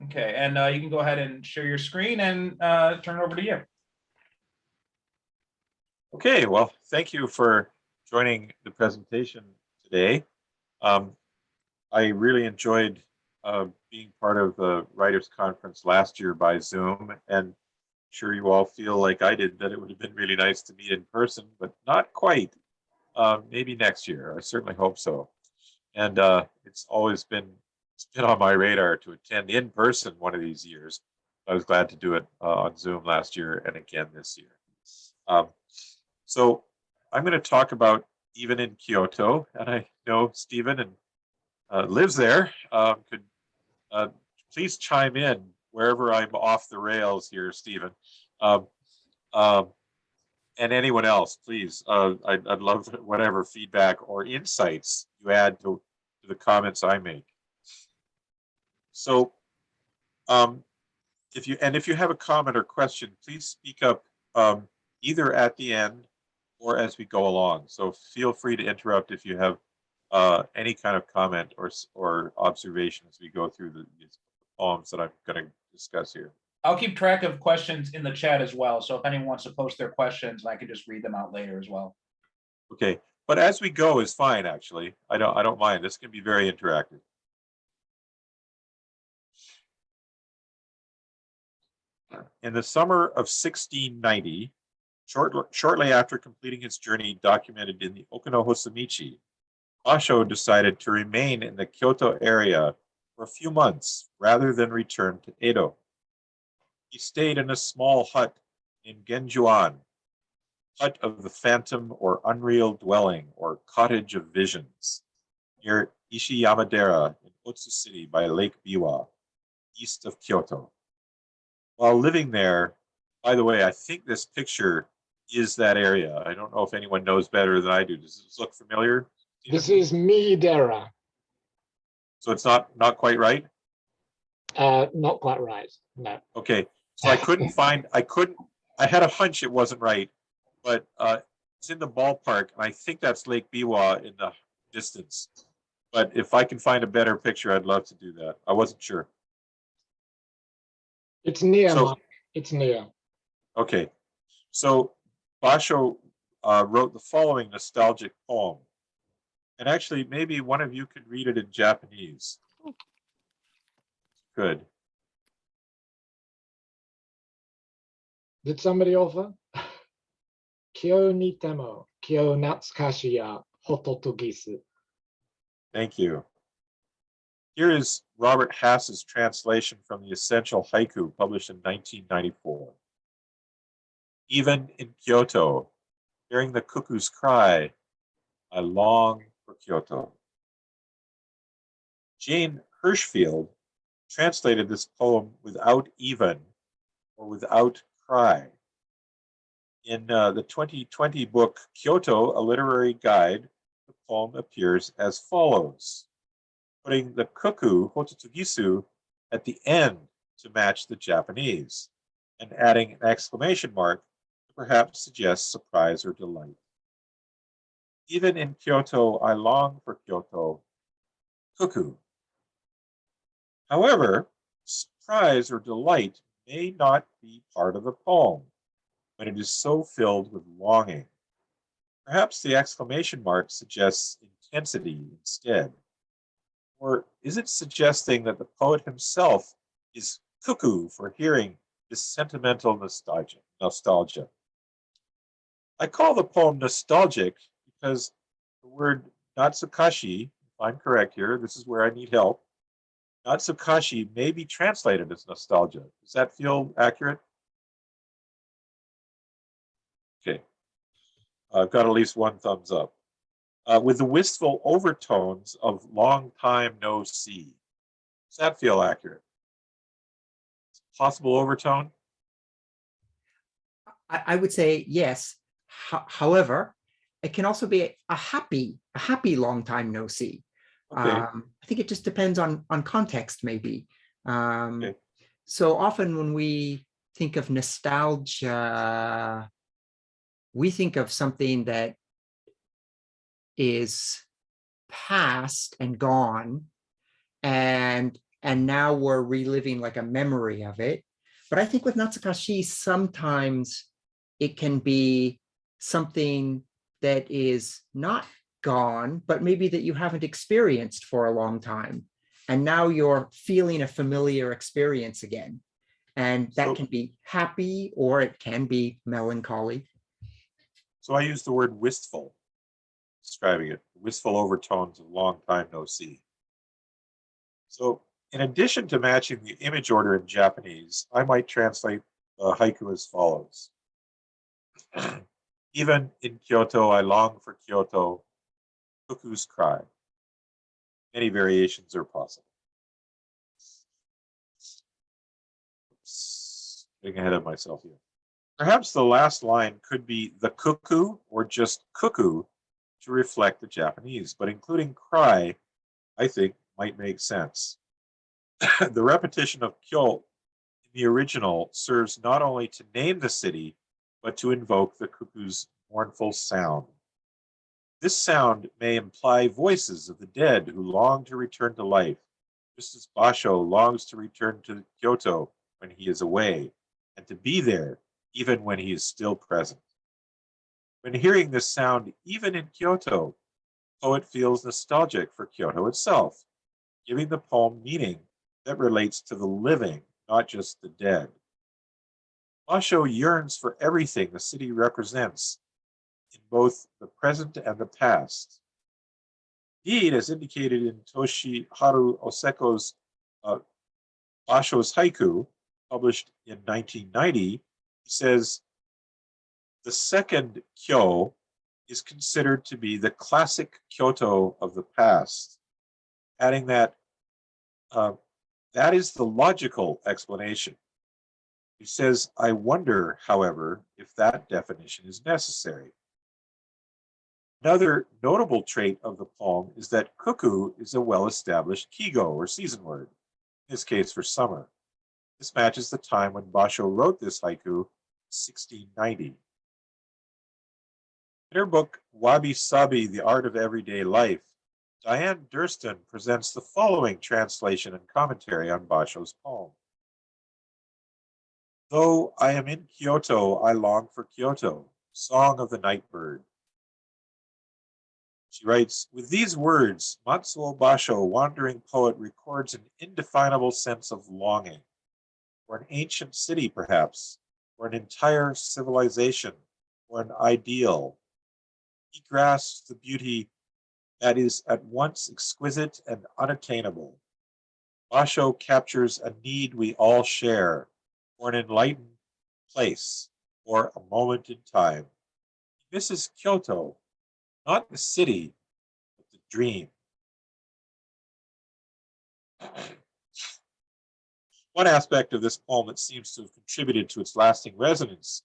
Okay, and you can go ahead and share your screen and turn it over to you. Okay, well, thank you for joining the presentation today. I really enjoyed being part of the Writers' Conference last year by Zoom, and I'm sure you all feel like I did that it would have been really nice to meet in person, but not quite. Maybe next year. I certainly hope so. And it's been on my radar to attend in person one of these years. I was glad to do it on Zoom last year and again this year. So I'm going to talk about even in Kyoto, and I know Stephen and lives there. Could please chime in wherever I'm off the rails here, Stephen. Um, and anyone else, please. I'd love whatever feedback or insights you add to the comments I make. So, if you have a comment or question, please speak up either at the end or as we go along. So feel free to interrupt if you have any kind of comment or observation as we go through these poems that I'm going to discuss here. I'll keep track of questions in the chat as well. So if anyone wants to post their questions, I can just read them out later as well. Okay, but as we go is fine. Actually, I don't mind. This can be very interactive. In the summer of 1690, shortly after completing his journey documented in the Okinohosamichi, Bashō decided to remain in the Kyoto area for a few months rather than return to Edo. He stayed in a small hut in Genjuan, hut of the phantom or unreal dwelling or cottage of visions, near Ishiyamadera in Otsu City by Lake Biwa, east of Kyoto. While living there, by the way, I think this picture is that area. I don't know if anyone knows better than I do. Does this look familiar? This is Midera. So it's not quite right? Not quite right, no. Okay, so I had a hunch it wasn't right, but it's in the ballpark, and I think that's Lake Biwa in the distance. But if I can find a better picture, I'd love to do that. I wasn't sure. It's near, So, Mike. It's near. Okay, so Basho wrote the following nostalgic poem. And actually, maybe one of you could read it in Japanese. Good. Did somebody offer? Kyo ni temo, kyo natsukashi ya hototo gisu. Thank you. Here is Robert Hass's translation from the Essential Haiku, published in 1994. Even in Kyoto, hearing the cuckoo's cry, I long for Kyoto. Jane Hirschfield translated this poem without even or without cry. In the 2020 book, Kyoto, a Literary Guide, the poem appears as follows, putting the cuckoo, hototogisu, at the end to match the Japanese, and adding an exclamation mark to perhaps suggest surprise or delight. Even in Kyoto, I long for Kyoto, cuckoo. However, surprise or delight may not be part of the poem when it is so filled with longing. Perhaps the exclamation mark suggests intensity instead. Or is it suggesting that the poet himself is cuckoo for hearing this sentimental nostalgia? I call the poem nostalgic because the word natsukashi, if I'm correct here, this is where I need help, natsukashi may be translated as nostalgia. Does that feel accurate? Okay. I've got at least one thumbs up. With the wistful overtones of long time no see. Does that feel accurate? Possible overtone? I would say yes. However, it can also be a happy long time no see. Okay. I think it just depends on context, maybe. Okay. So often when we think of nostalgia, we think of something that is past and gone, and and now we're reliving like a memory of it. But I think with Natsukashi, sometimes it can be something that is not gone, but maybe that you haven't experienced for a long time. And now you're feeling a familiar experience again. And that So- can be happy or it can be melancholy. So I use the word wistful, describing it, wistful overtones of long time no see. So in addition to matching the image order in Japanese, I might translate the haiku as follows. Even in Kyoto, I long for Kyoto, cuckoo's cry. Many variations are possible. Oops, getting ahead of myself here. Perhaps the last line could be the cuckoo or just cuckoo to reflect the Japanese, but including cry, I think, might make sense. The repetition of kyo in the original serves not only to name the city, but to invoke the cuckoo's mournful sound. This sound may imply voices of the dead who long to return to life, just as Basho longs to return to Kyoto when he is away, and to be there even when he is still present. When hearing this sound, even in Kyoto, the poet feels nostalgic for Kyoto itself, giving the poem meaning that relates to the living, not just the dead. Basho yearns for everything the city represents in both the present and the past. Indeed, as indicated in Toshiharu Oseko's Basho's Haiku, published in 1990, he says, the second Kyo is considered to be the classic Kyoto of the past, adding that that is the logical explanation. He says, I wonder, however, if that definition is necessary. Another notable trait of the poem is that cuckoo is a well-established kigo or season word, in this case for summer. This matches the time when Basho wrote this haiku, 1690. In her book, Wabi Sabi, The Art of Everyday Life, Diane Durston presents the following translation and commentary on Basho's poem. Though I am in Kyoto, I long for Kyoto, song of the night bird. She writes, with these words, Matsuo Basho, wandering poet, records an indefinable sense of longing for an ancient city, perhaps, for an entire civilization, for an ideal. He grasps the beauty that is at once exquisite and unattainable. Basho captures a need we all share for an enlightened place, or a moment in time. He misses Kyoto, not the city, but the dream. One aspect of this poem that seems to have contributed to its lasting resonance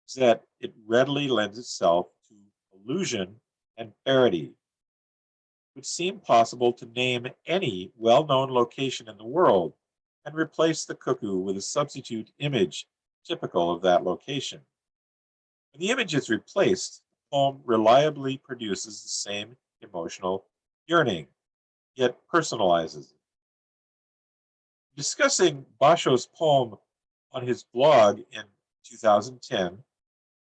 is that it readily lends itself to allusion and parody. It would seem possible to name any well-known location in the world and replace the cuckoo with a substitute image typical of that location. When the image is replaced, the poem reliably produces the same emotional yearning, yet personalizes it. Discussing Basho's poem on his blog in 2010,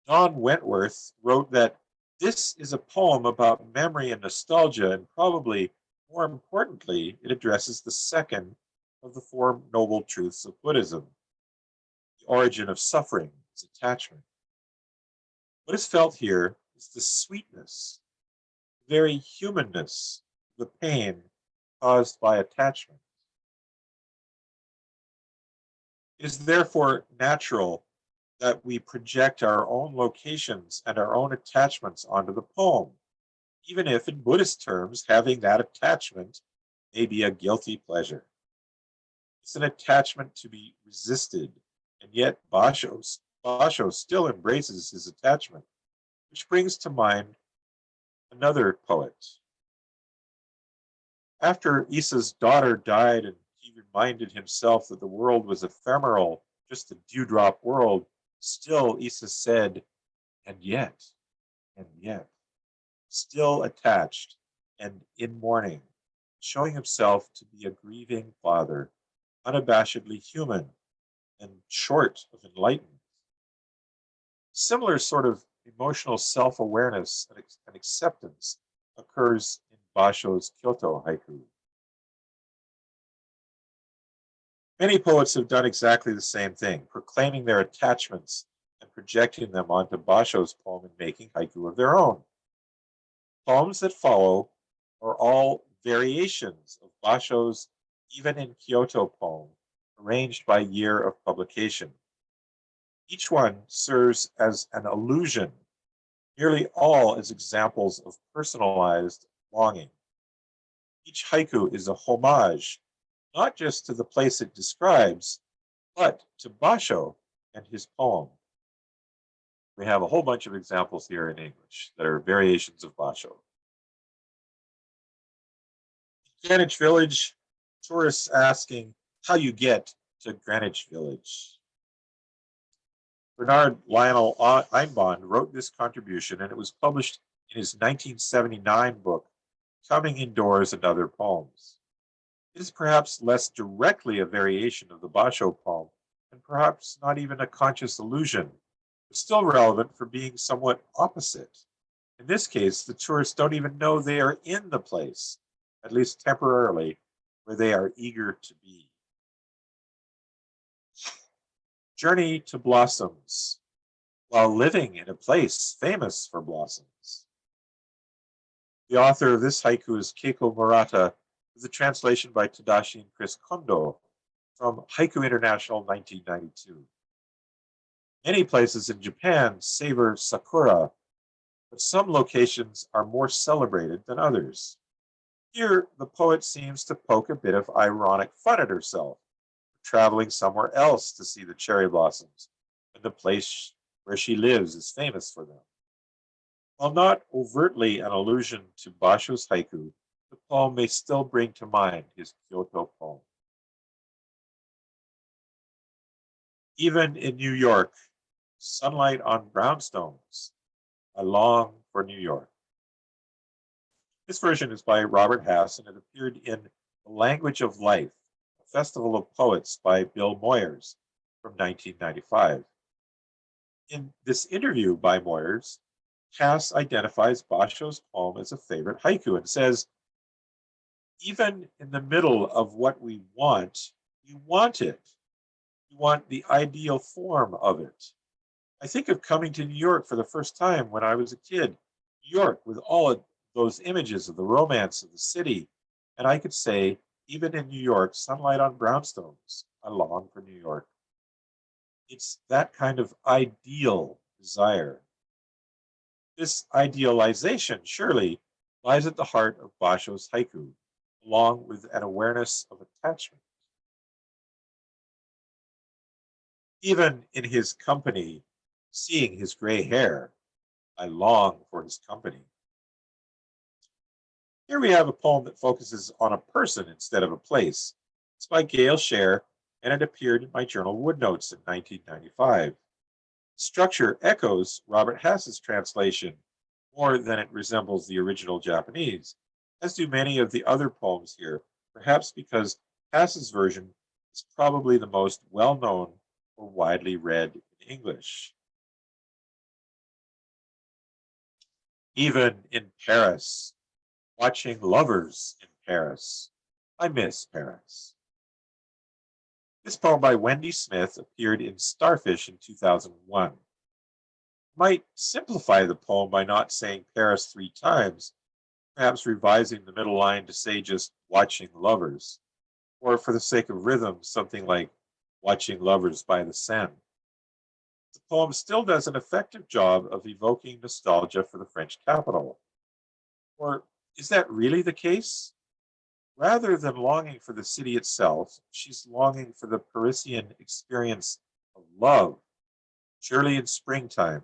Don Wentworth wrote that this is a poem about memory and nostalgia, and probably more importantly, it addresses the second of the four noble truths of Buddhism. The origin of suffering is attachment. What is felt here is the sweetness, the very humanness of the pain caused by attachment. It is therefore natural that we project our own locations and our own attachments onto the poem, even if in Buddhist terms, having that attachment may be a guilty pleasure. It's an attachment to be resisted, and yet Basho still embraces his attachment, which brings to mind another poet. After Isa's daughter died and he reminded himself that the world was ephemeral, just a dewdrop world, still Isa said, and yet, still attached and in mourning, showing himself to be a grieving father unabashedly human and short of enlightened. Similar sort of emotional self-awareness and acceptance occurs in Basho's Kyoto haiku. Many poets have done exactly the same thing, proclaiming their attachments and projecting them onto Basho's poem and making haiku of their own. Poems that follow are all variations of Basho's Even in Kyoto poem, arranged by year of publication. Each one serves as an allusion, nearly all as examples of personalized longing. Each haiku is a homage, not just to the place it describes, but to Basho and his poem. We have a whole bunch of examples here in English that are variations of Basho. Greenwich Village, tourists asking how you get to Greenwich Village. Bernard Lionel Einbond wrote this contribution, and it was published in his 1979 book, Coming Indoors and Other Poems. It is perhaps less directly a variation of the Basho poem, and perhaps not even a conscious allusion, but still relevant for being somewhat opposite. In this case, the tourists don't even know they are in the place, at least temporarily, where they are eager to be. Journey to Blossoms, while living in a place famous for blossoms. The author of this haiku is Keiko Murata, with a translation by Tadashi and Chris Kondo from Haiku International 1992. Many places in Japan savor sakura, but some locations are more celebrated than others. Here, the poet seems to poke a bit of ironic fun at herself, traveling somewhere else to see the cherry blossoms, and the place where she lives is famous for them. While not overtly an allusion to Basho's haiku, the poem may still bring to mind his Kyoto poem. Even in New York, sunlight on brownstones, I long for New York. This version is by Robert Hass, and it appeared in The Language of Life, a festival of poets by Bill Moyers from 1995. In this interview by Moyers, Hass identifies Basho's poem as a favorite haiku and says, even in the middle of what we want it. We want the ideal form of it. I think of coming to New York for the first time when I was a kid. New York with all of those images of the romance of the city. And I could say, even in New York, sunlight on brownstones, I long for New York. It's that kind of ideal desire. This idealization, surely, lies at the heart of Basho's haiku, along with an awareness of attachment. Even in his company, seeing his gray hair, I long for his company. Here we have a poem that focuses on a person instead of a place. It's by Gail Scher, and it appeared in my journal Woodnotes in 1995. The structure echoes Robert Hass's translation more than it resembles the original Japanese, as do many of the other poems here, perhaps because Hass's version is probably the most well-known or widely read in English. Even in Paris, watching lovers in Paris, I miss Paris. This poem by Wendy Smith appeared in Starfish in 2001. Might simplify the poem by not saying Paris 3 times, perhaps revising the middle line to say just watching lovers, or for the sake of rhythm, something like watching lovers by the Seine. The poem still does an effective job of evoking nostalgia for the French capital. Or is that really the case? Rather than longing for the city itself, she's longing for the Parisian experience of love, surely in springtime.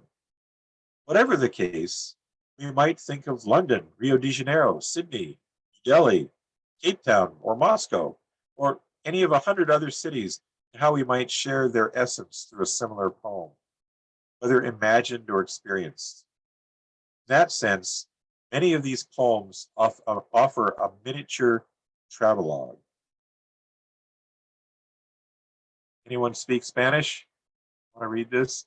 Whatever the case, we might think of London, Rio de Janeiro, Sydney, Delhi, Cape Town, or Moscow, or any of 100 other cities, and how we might share their essence through a similar poem, whether imagined or experienced. In that sense, many of these poems offer a miniature travelogue. Anyone speak Spanish? Want to read this?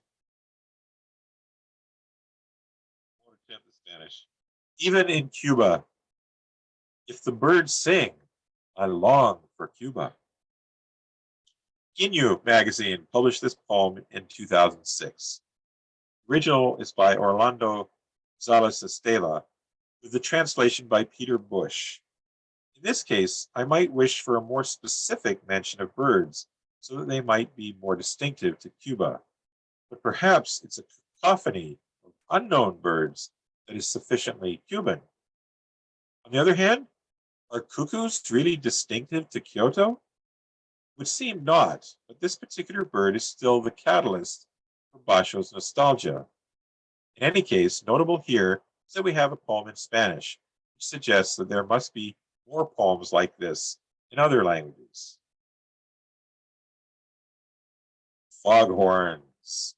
I want to attempt the Spanish. Even in Cuba, if the birds sing, I long for Cuba. Ginyu magazine published this poem in 2006. The original is by Orlando Zales Estela, with the translation by Peter Bush. In this case, I might wish for a more specific mention of birds so that they might be more distinctive to Cuba. But perhaps it's a cacophony of unknown birds that is sufficiently Cuban. On the other hand, are cuckoos really distinctive to Kyoto? Would seem not, but this particular bird is still the catalyst for Bashō's nostalgia. In any case, notable here is that we have a poem in Spanish, which suggests that there must be more poems like this in other languages. Foghorns,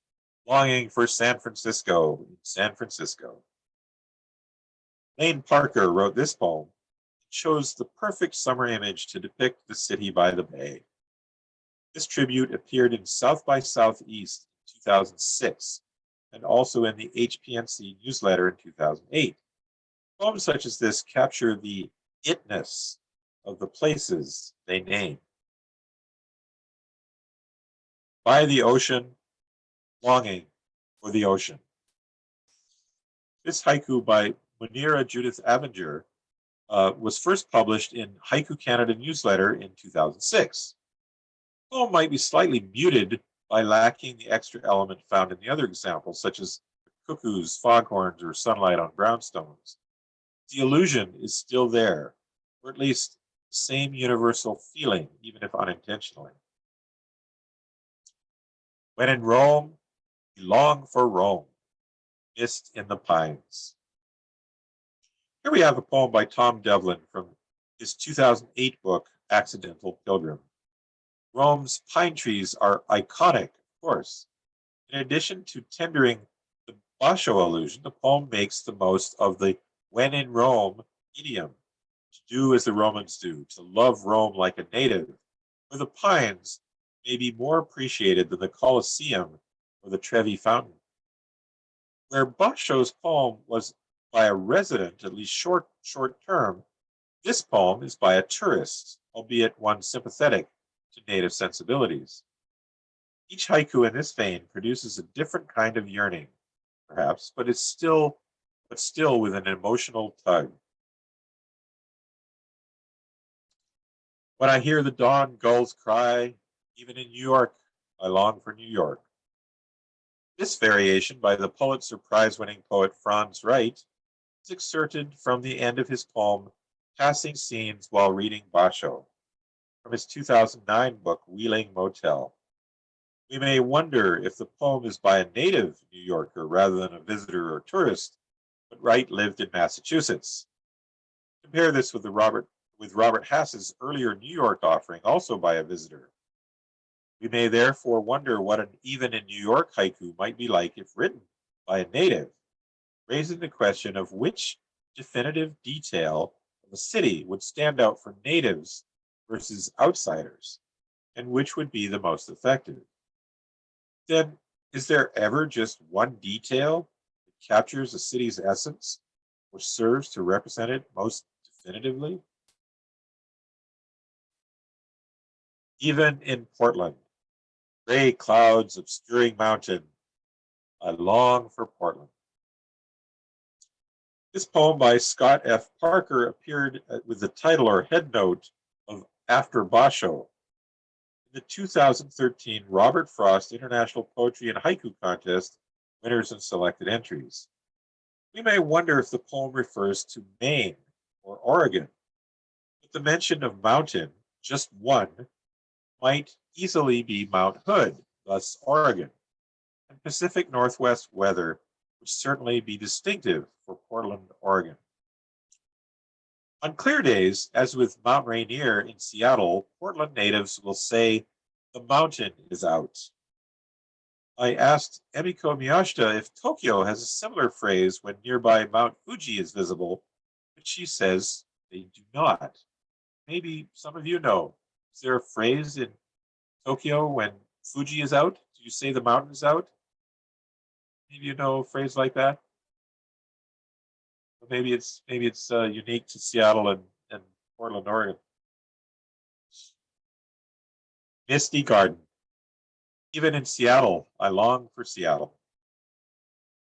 longing for San Francisco in San Francisco. Lane Parker wrote this poem. It shows the perfect summer image to depict the city by the bay. This tribute appeared in South by Southeast in 2006 and also in the HPNC newsletter in 2008. Poems such as this capture the itness of the places they name. By the ocean, longing for the ocean. This haiku by Munira Judith Abinger was first published in Haiku Canada newsletter in 2006. The poem might be slightly muted by lacking the extra element found in the other examples, such as cuckoos, foghorns, or sunlight on brownstones. The illusion is still there, or at least the same universal feeling, even if unintentionally. When in Rome, we long for Rome, mist in the pines. Here we have a poem by Tom Devlin from his 2008 book, Accidental Pilgrim. Rome's pine trees are iconic, of course. In addition to tendering the Basho allusion, the poem makes the most of the when in Rome idiom, to do as the Romans do, to love Rome like a native, where the pines may be more appreciated than the Colosseum or the Trevi Fountain. Where Bashō's poem was by a resident, at least short term, this poem is by a tourist, albeit one sympathetic to native sensibilities. Each haiku in this vein produces a different kind of yearning, perhaps, but still with an emotional tug. When I hear the dawn gulls cry, even in New York, I long for New York. This variation by the Pulitzer Prize-winning poet Franz Wright is excerpted from the end of his poem, Passing Scenes While Reading Basho, from his 2009 book, Wheeling Motel. We may wonder if the poem is by a native New Yorker rather than a visitor or tourist, but Wright lived in Massachusetts. Compare this with Robert Hass's earlier New York offering, also by a visitor. We may therefore wonder what an even in New York haiku might be like if written by a native, raising the question of which definitive detail of a city would stand out for natives versus outsiders, and which would be the most effective. Then, is there ever just one detail that captures a city's essence or serves to represent it most definitively? Even in Portland, gray clouds obscuring mountain, I long for Portland. This poem by Scott F. Parker appeared with the title or headnote of After Basho in the 2013 Robert Frost International Poetry and Haiku Contest winners and selected entries. We may wonder if the poem refers to Maine or Oregon, but the mention of mountain, just one, might easily be Mount Hood, thus Oregon, and Pacific Northwest weather would certainly be distinctive for Portland, Oregon. On clear days, as with Mount Rainier in Seattle, Portland natives will say, the mountain is out. I asked Emiko Miyashita if Tokyo has a similar phrase when nearby Mount Fuji is visible, but she says they do not. Maybe some of you know. Is there a phrase in Tokyo when Fuji is out. Do you say the mountain is out? Maybe you know a phrase like that. Or maybe it's unique to Seattle and Portland, Oregon. Misty Garden. Even in Seattle, I long for Seattle.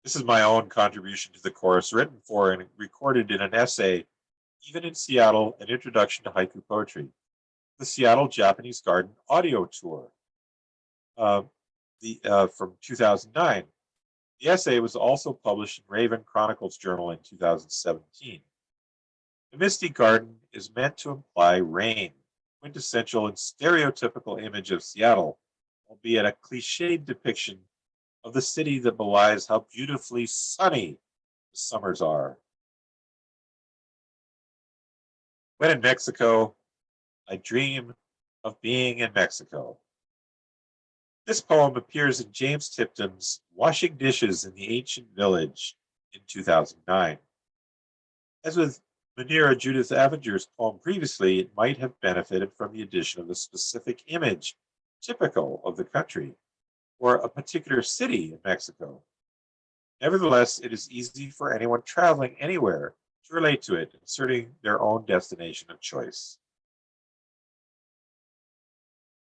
This is my own contribution to the chorus, written for and recorded in an essay, Even in Seattle, an Introduction to Haiku Poetry, the Seattle Japanese Garden audio tour from 2009. The essay was also published in Raven Chronicles Journal in 2017. The Misty Garden is meant to imply rain, quintessential and stereotypical image of Seattle, albeit a cliched depiction of the city that belies how beautifully sunny the summers are. When in Mexico, I dream of being in Mexico. This poem appears in James Tipton's Washing Dishes in the Ancient Village in 2009. As with Munira Judith Avenger's poem previously, it might have benefited from the addition of a specific image typical of the country or a particular city in Mexico. Nevertheless, it is easy for anyone traveling anywhere to relate to it, inserting their own destination of choice.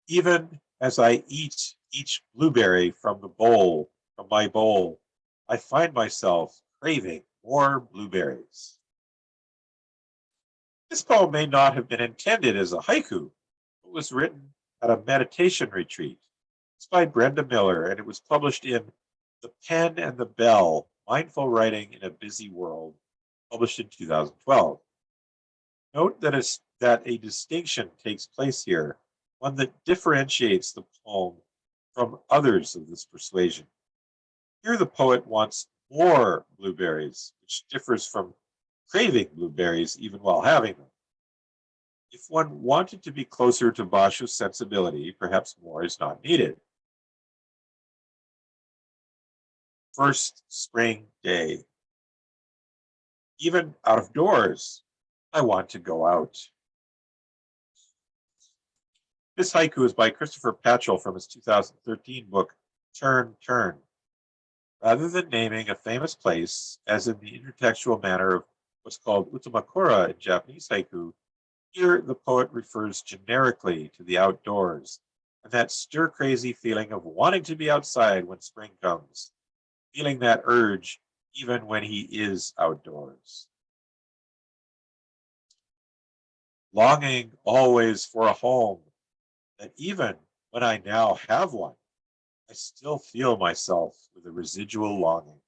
Even as I eat each blueberry from my bowl, I find myself craving more blueberries. This poem may not have been intended as a haiku, but was written at a meditation retreat. It's by Brenda Miller, and it was published in The Pen and the Bell, Mindful Writing in a Busy World, published in 2012. Note that a distinction takes place here, one that differentiates the poem from others of this persuasion. Here the poet wants more blueberries, which differs from craving blueberries even while having them. If one wanted to be closer to Basho's sensibility, perhaps more is not needed. First spring day. Even out of doors, I want to go out. This haiku is by Christopher Patchell from his 2013 book, Turn, Turn. Rather than naming a famous place, as in the intertextual manner of what's called utamakura in Japanese haiku, here the poet refers generically to the outdoors and that stir-crazy feeling of wanting to be outside when spring comes, feeling that urge even when he is outdoors. Longing always for a home, that even when I now have one, I still feel myself with a residual longing.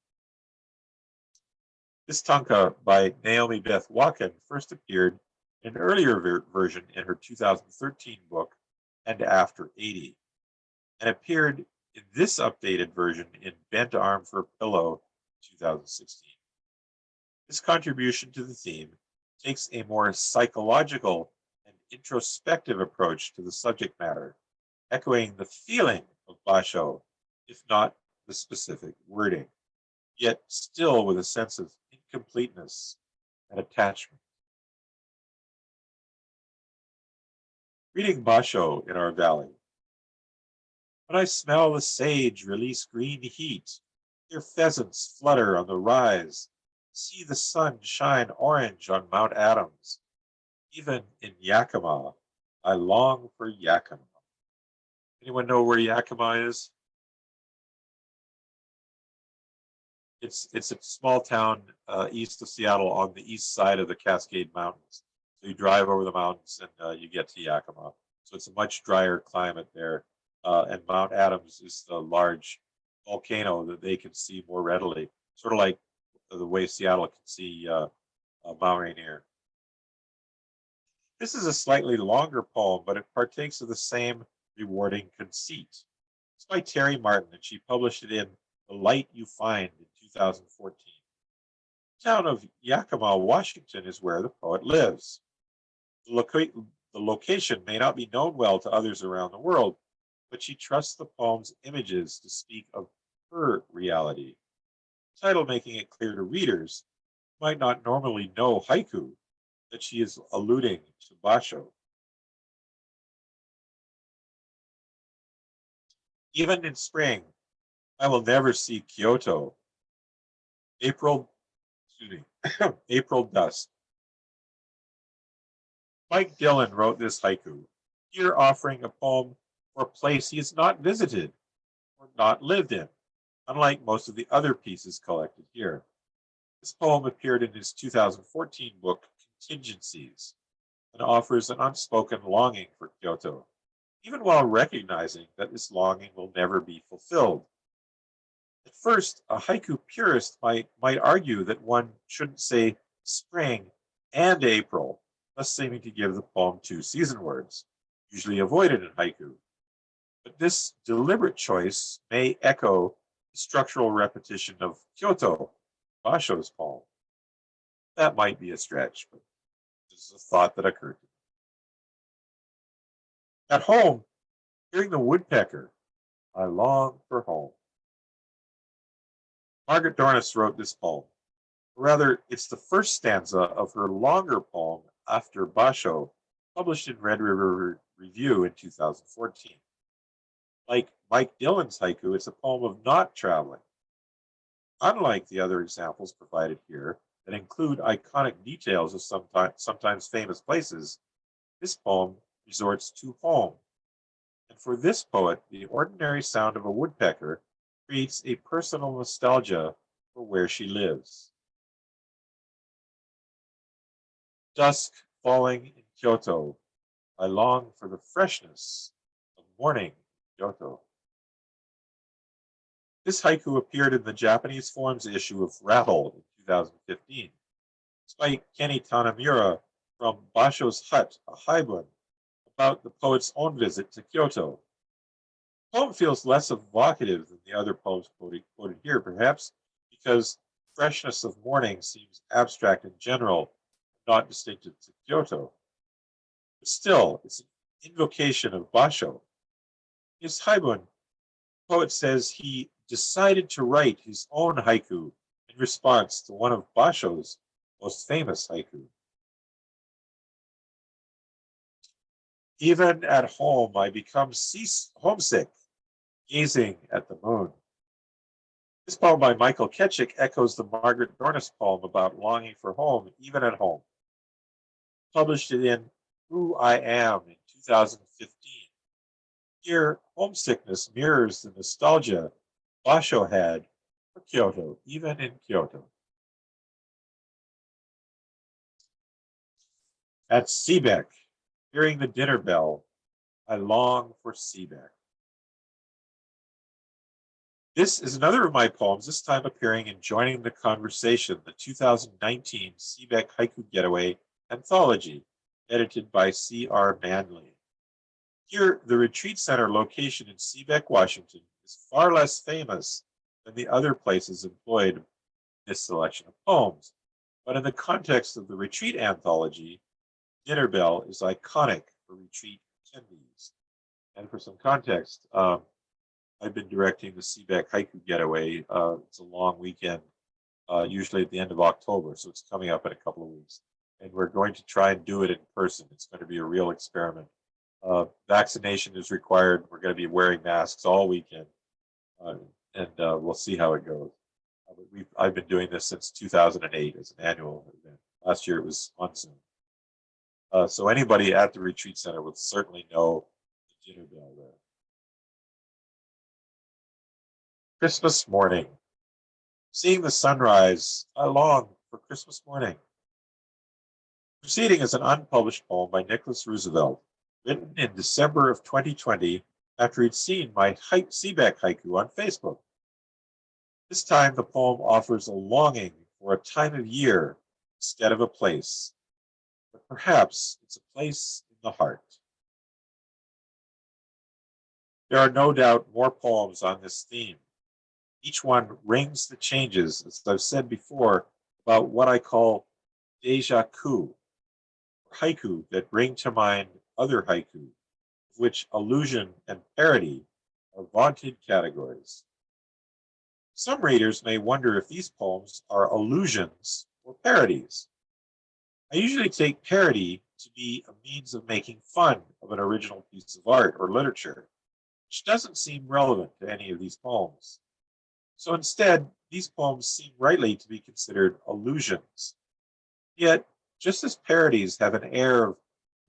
This Tonka by Naomi Beth Wacken first appeared in an earlier version in her 2013 book, And After 80, and appeared in this updated version in Bent Arm for a Pillow 2016. This contribution to the theme takes a more psychological and introspective approach to the subject matter, echoing the feeling of Bashō, if not the specific wording, yet still with a sense of incompleteness and attachment. Reading Bashō in our valley. When I smell the sage release green heat, hear pheasants flutter on the rise, see the sun shine orange on Mount Adams. Even in Yakima, I long for Yakima. Anyone know where Yakima is? It's a small town east of Seattle on the east side of the Cascade Mountains. So you drive over the mountains and you get to Yakima. So it's a much drier climate there. And Mount Adams is the large volcano that they can see more readily, sort of like the way Seattle can see Mount Rainier. This is a slightly longer poem, but it partakes of the same rewarding conceit. It's by Terry Martin, and she published it in The Light You Find in 2014. The town of Yakima, Washington is where the poet lives. The location may not be known well to others around the world, but she trusts the poem's images to speak of her reality. The title making it clear to readers who might not normally know haiku that she is alluding to Basho. Even in spring, I will never see Kyoto. April, April dust. Mike Dylan wrote this haiku, here offering a poem for a place he has not visited or not lived in, unlike most of the other pieces collected here. This poem appeared in his 2014 book, Contingencies, and offers an unspoken longing for Kyoto, even while recognizing that this longing will never be fulfilled. At first, a haiku purist might argue that one shouldn't say spring and April, thus seeming to give the poem two season words, usually avoided in haiku. But this deliberate choice may echo the structural repetition of Kyoto, Bashō's poem. That might be a stretch, but this is a thought that occurred to me. At home, hearing the woodpecker, I long for home. Margaret Dornis wrote this poem. Or rather, it's the first stanza of her longer poem after Bashō, published in Red River Review in 2014. Like Mike Dylan's haiku, it's a poem of not traveling. Unlike the other examples provided here that include iconic details of sometimes famous places, this poem resorts to home. And for this poet, the ordinary sound of a woodpecker creates a personal nostalgia for where she lives. Dusk falling in Kyoto, I long for the freshness of morning in Kyoto. This haiku appeared in the Japanese forms issue of Rattle in 2015. Despite Kenny Tanamura from Basho's Hut, a haibun, about the poet's own visit to Kyoto. The poem feels less evocative than the other poems quoted here, perhaps because freshness of morning seems abstract in general, not distinctive to Kyoto. But still, it's an invocation of Bashō. His haibun, the poet says he decided to write his own haiku in response to one of Bashō's most famous haiku. Even at home, I become homesick, gazing at the moon. This poem by Michael Ketchick echoes the Margaret Dornis poem about longing for home, even at home. Published it in Who I Am in 2015. Here, homesickness mirrors the nostalgia Bashō had for Kyoto, even in Kyoto. At Seebeck, hearing the dinner bell, I long for Seebeck. This is another of my poems, this time appearing in Joining the Conversation, the 2019 Seebeck Haiku Getaway Anthology, edited by C.R. Manley. Here, the retreat center location in Seebeck, Washington, is far less famous than the other places employed in this selection of poems. But in the context of the retreat anthology, Dinner Bell is iconic for retreat attendees. And for some context, I've been directing the Seebeck Haiku Getaway. It's a long weekend, usually at the end of October, so it's coming up in a couple of weeks. And we're going to try and do it in person. It's going to be a real experiment. Vaccination is required. We're going to be wearing masks all weekend, and we'll see how it goes. I've been doing this since 2008 as an annual event. Last year it was on Zoom. So anybody at the retreat center would certainly know the dinner bell there. Christmas morning. Seeing the sunrise, I long for Christmas morning. Proceeding is an unpublished poem by Nicholas Roosevelt, written in December of 2020 after he'd seen my Seebeck haiku on Facebook. This time the poem offers a longing for a time of year instead of a place. But perhaps it's a place in the heart. There are no doubt more poems on this theme. Each one rings the changes, as I've said before, about what I call déjà vu, haiku that bring to mind other haiku, of which allusion and parody are vaunted categories. Some readers may wonder if these poems are allusions or parodies. I usually take parody to be a means of making fun of an original piece of art or literature. which doesn't seem relevant to any of these poems. So instead, these poems seem rightly to be considered allusions. Yet, just as parodies have an air of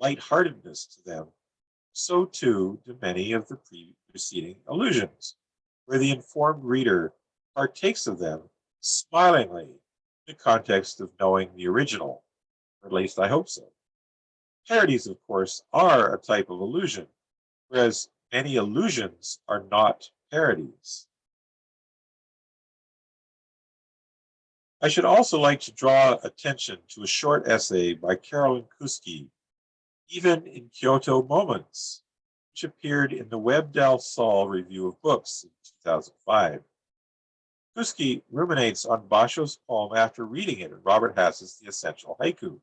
lightheartedness to them, so too do many of the preceding allusions, where the informed reader partakes of them smilingly in the context of knowing the original, or at least I hope so. Parodies, of course, are a type of allusion, whereas many allusions are not parodies. I should also like to draw attention to a short essay by Carolyn Kuski, Even in Kyoto Moments, which appeared in the Webb Del Sol Review of Books in 2005. Kuski ruminates on Basho's poem after reading it in Robert Hass's The Essential Haiku,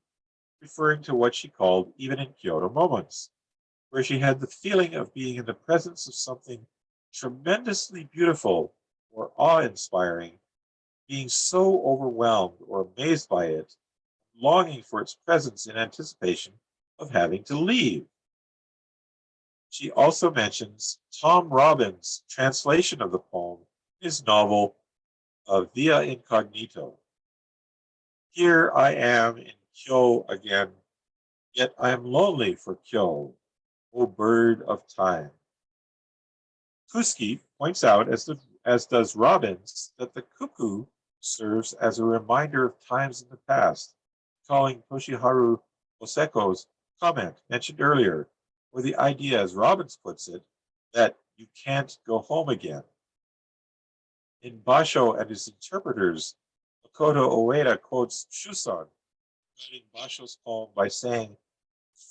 referring to what she called Even in Kyoto Moments, where she had the feeling of being in the presence of something tremendously beautiful or awe-inspiring, being so overwhelmed or amazed by it, longing for its presence in anticipation of having to leave. She also mentions Tom Robbins' translation of the poem in his novel Via Incognito. Here I am in Kyo again, yet I am lonely for Kyo, O bird of time. Kuski points out, as does Robbins, that the cuckoo serves as a reminder of times in the past, calling Toshiharu Oseko's comment mentioned earlier, or the idea, as Robbins puts it, that you can't go home again. In Basho and his interpreters, Makoto Ueda quotes Shuson, writing Basho's poem by saying,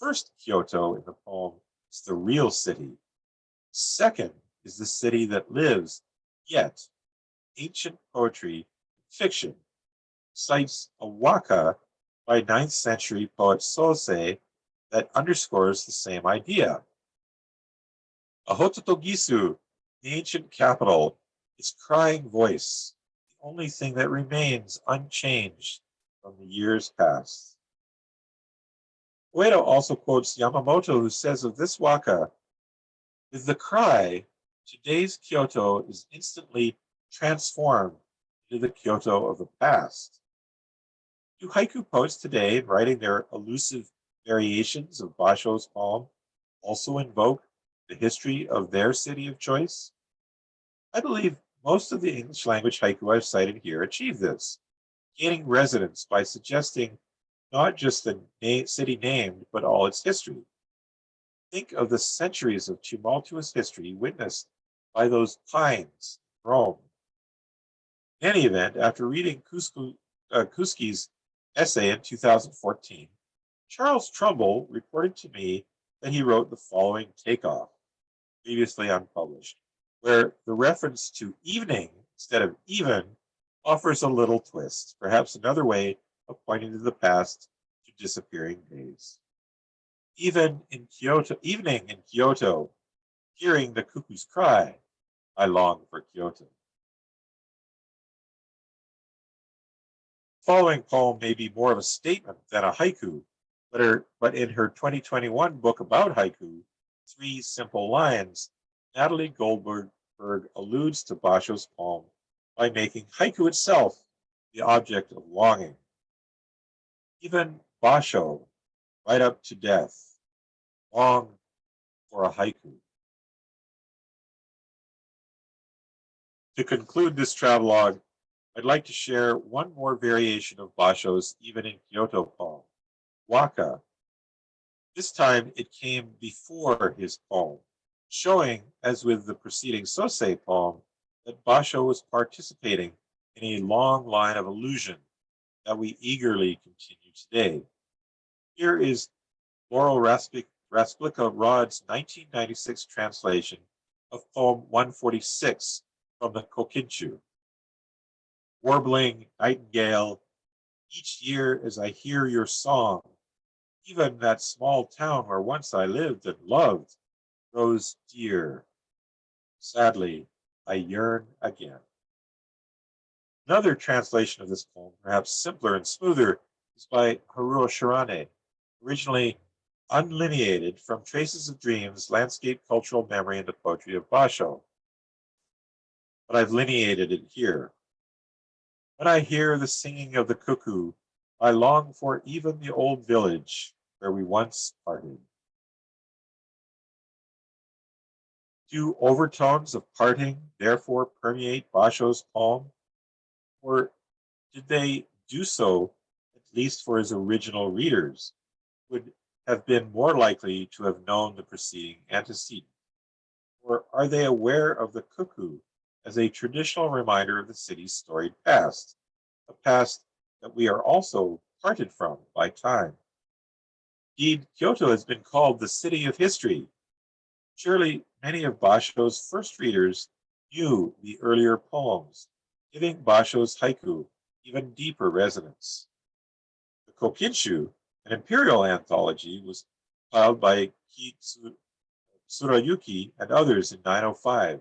first Kyoto in the poem is the real city. Second is the city that lives, yet ancient poetry and fiction cites a waka by 9th century poet Sosei that underscores the same idea. A Hototogisu, the ancient capital, is crying voice, the only thing that remains unchanged from the years past. Ueda also quotes Yamamoto, who says of this waka, with the cry, today's Kyoto is instantly transformed into the Kyoto of the past. Do haiku poets today, in writing their elusive variations of Basho's poem, also invoke the history of their city of choice? I believe most of the English language haiku I've cited here achieve this, gaining resonance by suggesting not just the city named, but all its history. Think of the centuries of tumultuous history witnessed by those pines in Rome. In any event, after reading Kuski's essay in 2014, Charles Trumbull reported to me that he wrote the following takeoff, previously unpublished, where the reference to evening instead of even offers a little twist, perhaps another way of pointing to the past, to disappearing days. Evening in Kyoto, hearing the cuckoo's cry, I long for Kyoto. The following poem may be more of a statement than a haiku, but in her 2021 book about haiku, 3 Simple Lines, Natalie Goldberg alludes to Basho's poem by making haiku itself the object of longing. Even Bashō, right up to death, long for a haiku. To conclude this travelogue, I'd like to share one more variation of Basho's Even in Kyoto poem, Waka. This time it came before his poem, showing, as with the preceding Sosei poem, that Bashō was participating in a long line of allusion that we eagerly continue today. Here is Laurel Rasplica Rod's 1996 translation of poem 146 from the Kokinchu. Warbling nightingale, each year as I hear your song, even that small town where once I lived and loved grows dear. Sadly, I yearn again. Another translation of this poem, perhaps simpler and smoother, is by Haruo Shirane, originally unlineated from traces of dreams, landscape, cultural memory, and the poetry of Basho. But I've lineated it here. When I hear the singing of the cuckoo, I long for even the old village where we once parted. Do overtones of parting therefore permeate Basho's poem? Or did they do so, at least for his original readers, would have been more likely to have known the preceding antecedent? Or are they aware of the cuckoo as a traditional reminder of the city's storied past, a past that we are also parted from by time? Indeed, Kyoto has been called the city of history. Surely many of Basho's first readers knew the earlier poems, giving Basho's haiku even deeper resonance. The Kokinshu, an imperial anthology, was compiled by Tsurayuki and others in 905.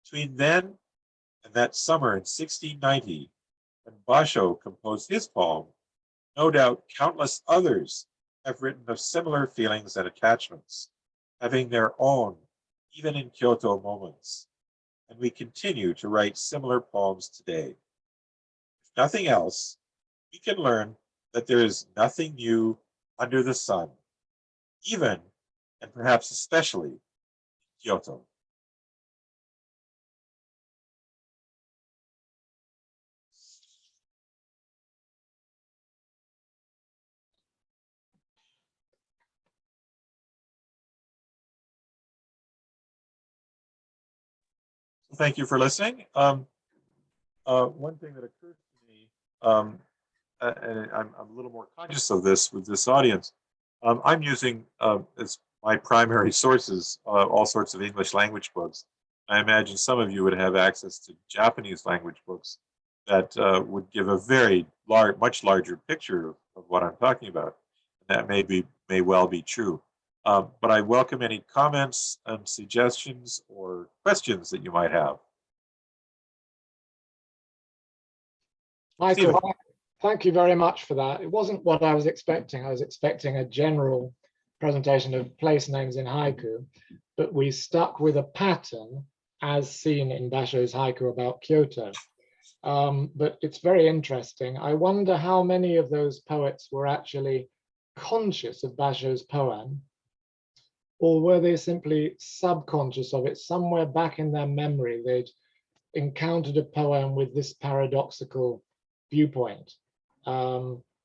Between then and that summer in 1690, when Basho composed his poem, no doubt countless others have written of similar feelings and attachments, having their own, even in Kyoto, moments. And we continue to write similar poems today. If nothing else, we can learn that there is nothing new under the sun, even and perhaps especially in Kyoto. So thank you for listening. One thing that occurred to me, and I'm a little more conscious of this with this audience, I'm using as my primary sources all sorts of English language books. I imagine some of you would have access to Japanese language books that would give a very much larger picture of what I'm talking about. And that may well be true. But I welcome any comments and suggestions or questions that you might have. Michael, Stephen. thank you very much for that. It wasn't what I was expecting. I was expecting a general presentation of place names in haiku, but we stuck with a pattern as seen in Bashō's haiku about Kyoto. But it's very interesting. I wonder how many of those poets were actually conscious of Bashō's poem, or were they simply subconscious of it? Somewhere back in their memory, they'd encountered a poem with this paradoxical viewpoint.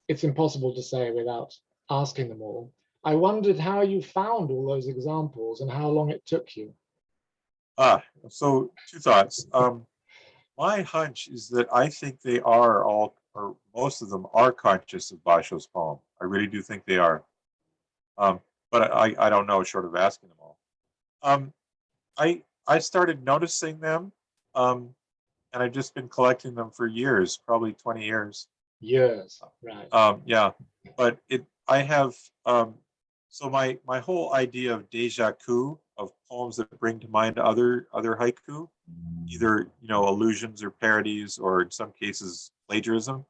It's impossible to say without asking them all. I wondered how you found all those examples and how long it took you. So two thoughts. My hunch is that I think they are all, or most of them are conscious of Basho's poem. I really do think they are. But I don't know, short of asking them all. I started noticing them, and I've just been collecting them for years, probably 20 years. Years, right. Yeah, but I have, so my whole idea of déjà vu, of poems that bring to mind other haiku, either allusions or parodies, or in some cases plagiarism.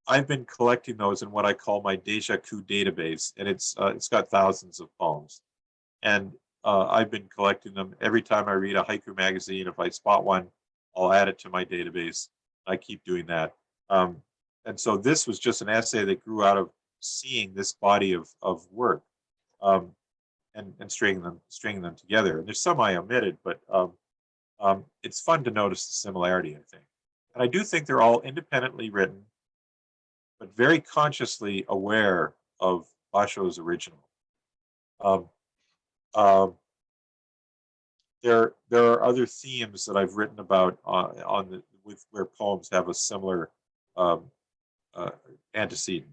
I've been collecting those in what I call my déjà vu database, and it's got thousands of poems, and I've been collecting them. Every time I read a haiku magazine, if I spot one, I'll add it to my database. I keep doing that, and so this was just an essay that grew out of seeing this body of work, and stringing them together. And there's some I omitted, but it's fun to notice the similarity, I think. And I do think they're all independently written, but very consciously aware of Basho's original. There are other themes that I've written about with where poems have a similar antecedent.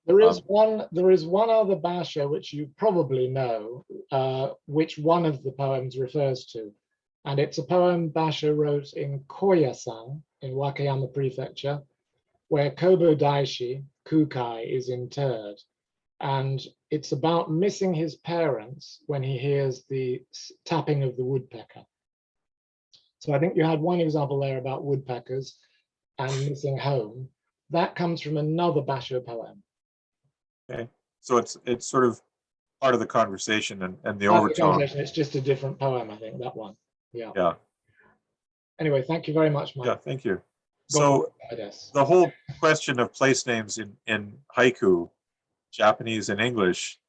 There is one other Bashō which you probably know, which one of the poems refers to. And it's a poem Bashō wrote in Koyasan in Wakayama Prefecture, where Kobo Daishi, Kukai, is interred. And it's about missing his parents when he hears the tapping of the woodpecker. So I think you had one example there about woodpeckers and missing home. That comes from another Bashō poem. Okay. So it's sort of part of the conversation and the Part of the overtone. conversation, it's just a different poem, I think, that one. Yeah. Yeah, Anyway, thank you very much, Mike. yeah, thank you. Go So for it, I guess. the whole question of place names in haiku, Japanese and English,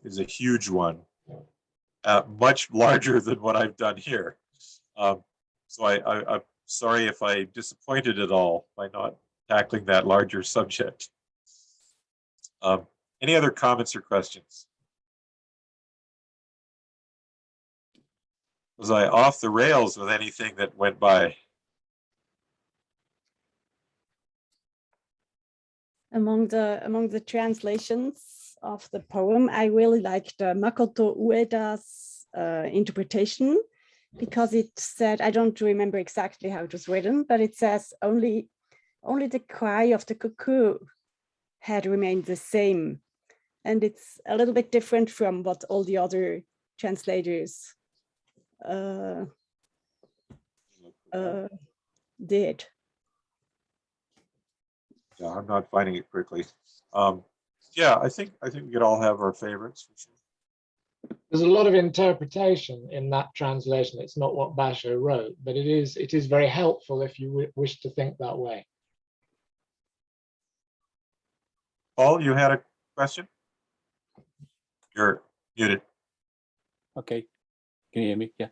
is a huge one, much larger than what I've done here. So I'm sorry if I disappointed at all by not tackling that larger subject. Any other comments or questions? Was I off the rails with anything that went by? Among the translations of the poem, I really liked Makoto Ueda's interpretation, because it said, I don't remember exactly how it was written, but it says only the cry of the cuckoo had remained the same. And it's a little bit different from what all the other translators did. Yeah, I'm not finding it quickly. Yeah, I think we could all have our favorites for sure. There's a lot of interpretation in that translation. It's not what Bashō wrote, but it is very helpful if you wish to think that way. Paul, you had a question? You're muted. Okay, can you hear me? Yeah.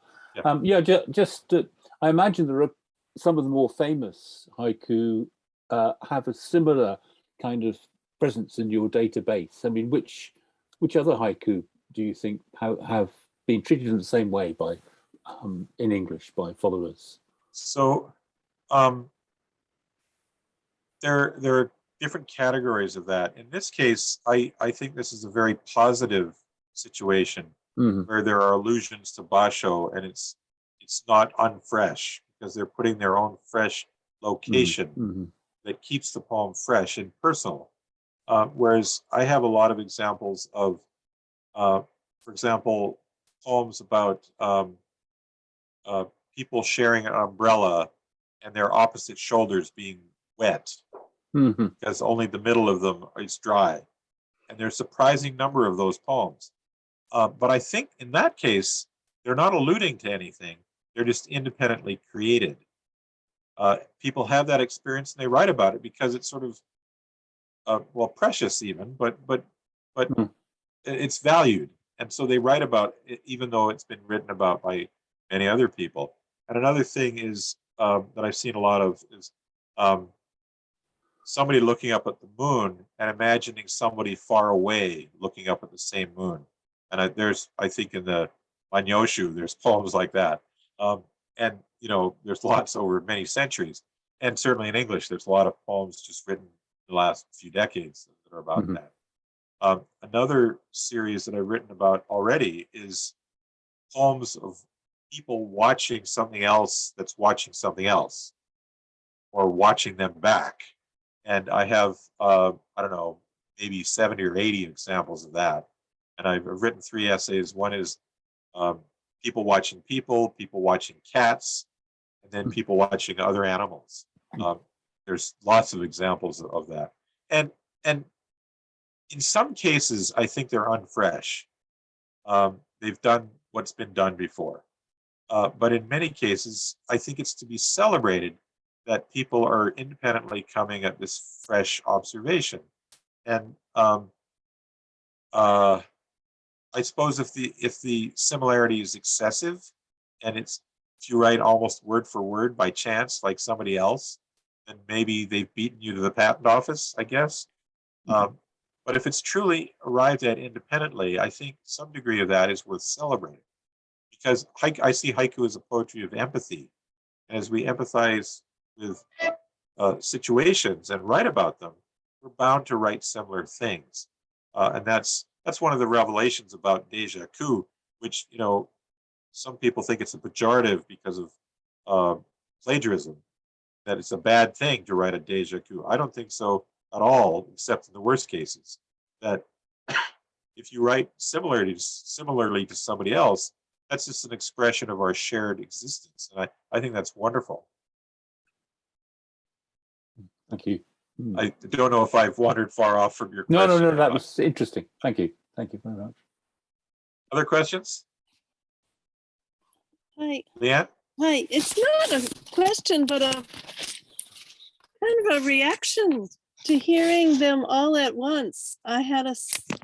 Yeah. Just I imagine there are some of the more famous haiku have a similar kind of presence in your database. I mean, which other haiku do you think have been treated in the same way by in English by followers? So there are different categories of that. In this case, I think this is a very positive situation where there are allusions to Basho, and it's not unfresh because they're putting their own fresh location that keeps the poem fresh and personal. Whereas I have a lot of examples of, for example, poems about people sharing an umbrella and their opposite shoulders being wet because only the middle of them is dry. And there's a surprising number of those poems. But I think in that case, they're not alluding to anything. They're just independently created. People have that experience and they write about it because it's sort of, well, precious even, but it's valued. And so they write about it, even though it's been written about by many other people. And another thing is that I've seen a lot of is somebody looking up at the moon and imagining somebody far away looking up at the same moon. And I think in the Manyoshu, there's poems like that. And, you know, there's lots over many centuries. And certainly in English, there's a lot of poems just written in the last few decades that are about that. Another series that I've written about already is poems of people watching something else that's watching something else or watching them back. And I have, I don't know, maybe 70 or 80 examples of that. And I've written 3 essays. One is people watching cats, and then people watching other animals. There's lots of examples of that. And in some cases, I think they're unfresh. They've done what's been done before. But in many cases, I think it's to be celebrated that people are independently coming at this fresh observation. And I suppose if the similarity is excessive, and if you write almost word for word by chance, like somebody else, then maybe they've beaten you to the patent office, I guess. But if it's truly arrived at independently, I think some degree of that is worth celebrating. Because I see haiku as a poetry of empathy. As we empathize with situations and write about them, we're bound to write similar things. And that's one of the revelations about déjà vu, which, you know, some people think it's a pejorative because of plagiarism, that it's a bad thing to write a déjà vu. I don't think so at all, except in the worst cases. That if you write similarly to somebody else, that's just an expression of our shared existence. And I think that's wonderful. Thank you. I don't know if I've wandered far off from your No, question. no, or that not. was interesting. Thank you. Thank you very much. Other questions? Hi, Leanne? hi. It's not a question, but a kind of a reaction to hearing them all at once. I had a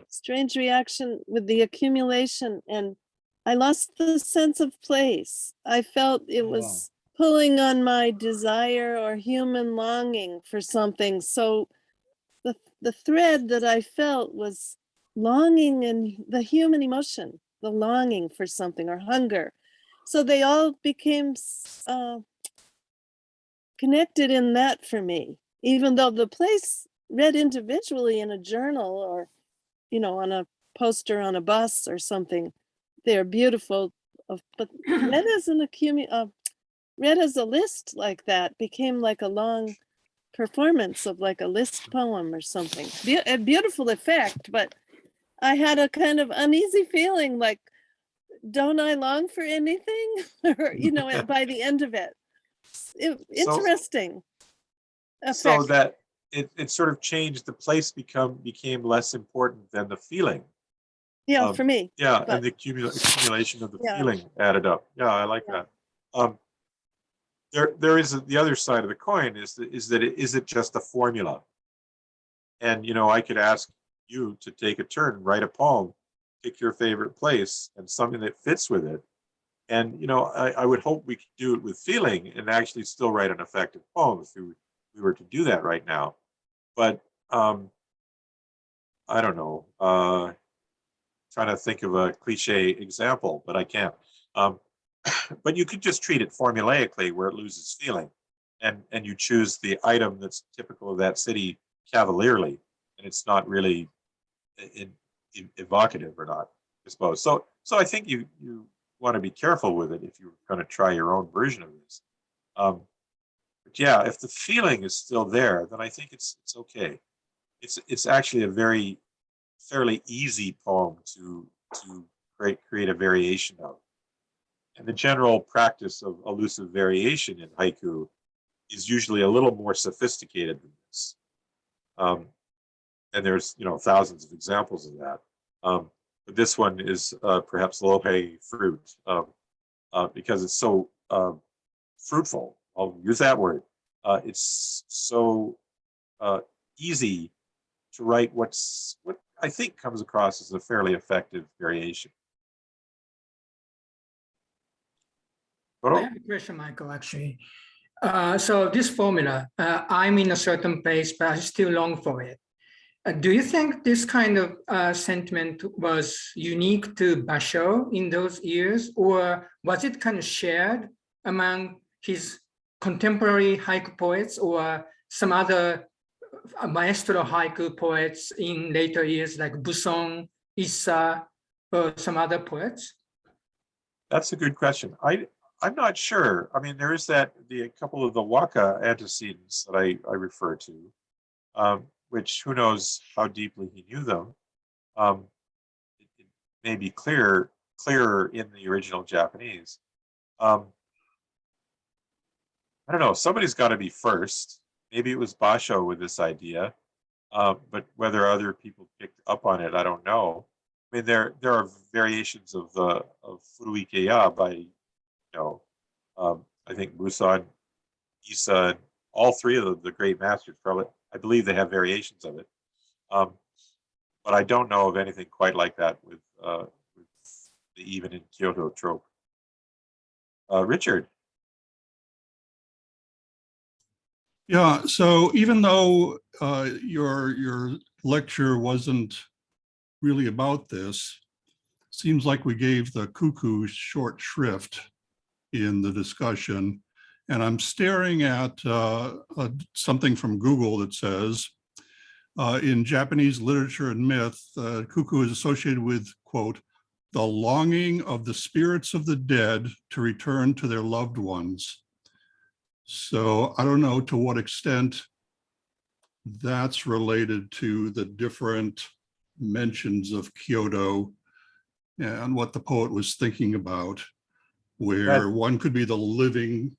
strange reaction with the accumulation, and I lost the sense of place. I felt it was pulling on my desire or human longing for something. So the thread that I felt was longing and the human emotion, the longing for something or hunger. So they all became connected in that for me, even though the place read individually in a journal or, on a poster on a bus or something, they're beautiful. But read as read as a list like that became like a long performance of like a list poem or something. A beautiful effect, but I had a kind of uneasy feeling like, don't I long for anything? Or, by the end of it. Interesting So effect. that it sort of changed, the place became less important than the feeling. Yeah, for me. Yeah, but- and the accumulation of the Yeah. feeling added up. Yeah, I like Yeah. that. There is the other side of the coin is it just a formula? And I could ask you to take a turn, write a poem, pick your favorite place and something that fits with it. And I would hope we could do it with feeling and actually still write an effective poem if we were to do that right now. But I don't know. Trying to think of a cliche example, but I can't. But you could just treat it formulaically where it loses feeling, and you choose the item that's typical of that city cavalierly, and it's not really evocative or not, I suppose. So I think you want to be careful with it if you're going to try your own version of this. But yeah, if the feeling is still there, then I think it's okay. It's actually a fairly easy poem to create a variation of. And the general practice of elusive variation in haiku is usually a little more sophisticated than this. And there's thousands of examples of that. But this one is perhaps low-hanging fruit because it's so fruitful. I'll use that word. It's so easy to write what I think comes across as a fairly effective variation. I have a question, Michael, actually. So this formula, I'm in a certain place, but I still long for it. Do you think this kind of sentiment was unique to Bashō in those years, or was it kind of shared among his contemporary haiku poets or some other maestro haiku poets in later years like Buson, Issa, or some other poets? That's a good question. I'm not sure. I mean, there is a couple of the Waka antecedents that I refer to, which who knows how deeply he knew them. It may be clearer in the original Japanese. I don't know. Somebody's got to be first. Maybe it was Bashō with this idea, but whether other people picked up on it, I don't know. I mean, there are variations of Furuikeya by I think Busan, Issa, all three of the great masters probably, I believe they have variations of it. But I don't know of anything quite like that with the even in Kyoto trope. Richard. Yeah, so even though your lecture wasn't really about this, seems like we gave the cuckoo short shrift in the discussion. And I'm staring at something from Google that says, in Japanese literature and myth, cuckoo is associated with, quote, the longing of the spirits of the dead to return to their loved ones. So I don't know to what extent that's related to the different mentions of Kyoto and what the poet was thinking about, where one could be the living,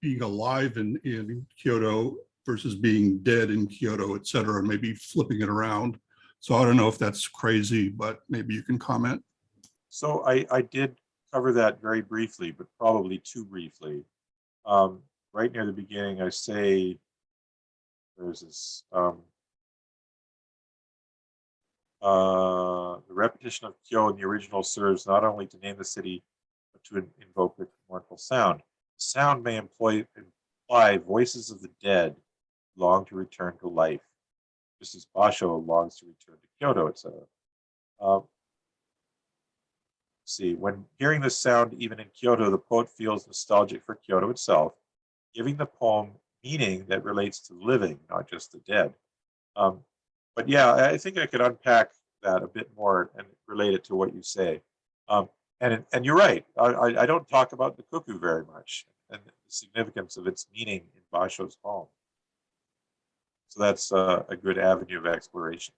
being alive in Kyoto, versus being dead in Kyoto, et cetera, and maybe flipping it around. So I don't know if that's crazy, but maybe you can comment. So I did cover that very briefly, but probably too briefly. Right near the beginning, I say there's this the repetition of Kyo in the original serves not only to name the city, but to invoke the mournful sound. The sound may imply voices of the dead long to return to life, just as Basho longs to return to Kyoto, etc. See, when hearing this sound, even in Kyoto, the poet feels nostalgic for Kyoto itself, giving the poem meaning that relates to the living, not just the dead. But yeah, I think I could unpack that a bit more and relate it to what you say. And you're right. I don't talk about the cuckoo very much and the significance of its meaning in Basho's poem. So that's a good avenue of exploration.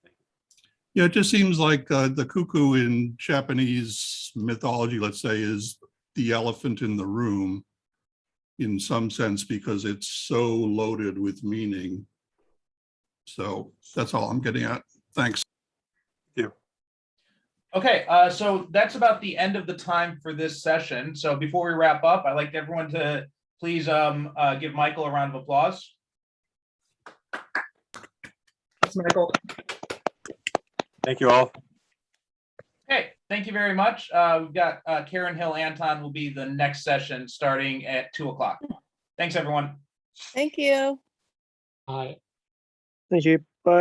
Yeah, it just seems like the cuckoo in Japanese mythology, let's say, is the elephant in the room in some sense because it's so loaded with meaning. So that's all I'm getting at. Thanks. Thank you. Okay, so that's about the end of the time for this session. So before we wrap up, I'd like everyone to please give Michael a round of applause. Thanks, Michael. Thank you all. Okay, thank you very much. We've got Karen Hill Anton will be the next session starting at 2 o'clock. Thanks, everyone. Thank you. Hi. Thank you.